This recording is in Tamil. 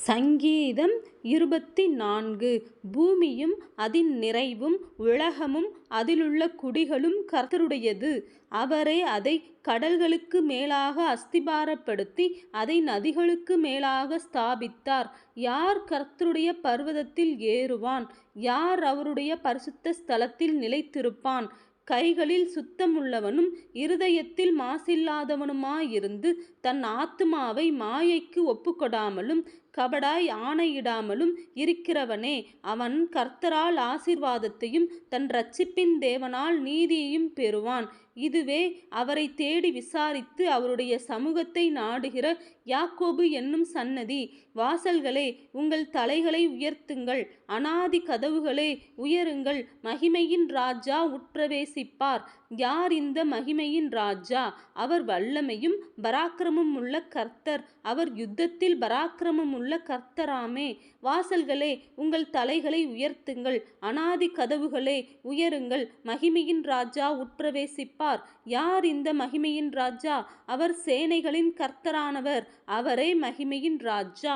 சங்கீதம் 24. பூமியும் அதின் நிறைவும் உலகமும் அதிலுள்ள குடிகளும் கர்த்தருடையது. அவரே அதை கடல்களுக்கு மேலாக அஸ்திபாரப்படுத்தி அதை நதிகளுக்கு மேலாக ஸ்தாபித்தார். யார் கர்த்தருடைய பர்வதத்தில் ஏறுவான்? யார் அவருடைய பரிசுத்த ஸ்தலத்தில் நிலைத்திருப்பான்? கைகளில் சுத்தமுள்ளவனும் இருதயத்தில் மாசில்லாதவனுமாயிருந்து தன் ஆத்துமாவை மாயைக்கு ஒப்புக்கொடாமலும் கபடாய் ஆணையிடாமலும் இருக்கிறவனே, அவன் கர்த்தரால் ஆசீர்வாதத்தையும் தன் இரட்சிப்பின் தேவனால் நீதியையும் பெறுவான். இதுவே அவரை தேடி விசாரித்து அவருடைய சமூகத்தை நாடுகிற யாக்கோபு என்னும் சன்னதி. வாசல்களே, உங்கள் தலைகளை உயர்த்துங்கள், அநாதி கதவுகளே உயருங்கள், மகிமையின் ராஜா உட்பிரவேசிப்பார். யார் இந்த மகிமையின் ராஜா? அவர் வல்லமையும் பராக்கிரமும் உள்ள கர்த்தர். அவர் யுத்தத்தில் பராக்கிரமம் உள்ள கர்த்தராமே. வாசல்களே, உங்கள் தலைகளை உயர்த்துங்கள், அநாதி கதவுகளே உயருங்கள், மகிமையின் ராஜா உட்பிரவேசிப்பார். யார் இந்த மகிமையின் ராஜா? அவர் சேனைகளின் கர்த்தரானவர். அவரே மகிமையின் ராஜா.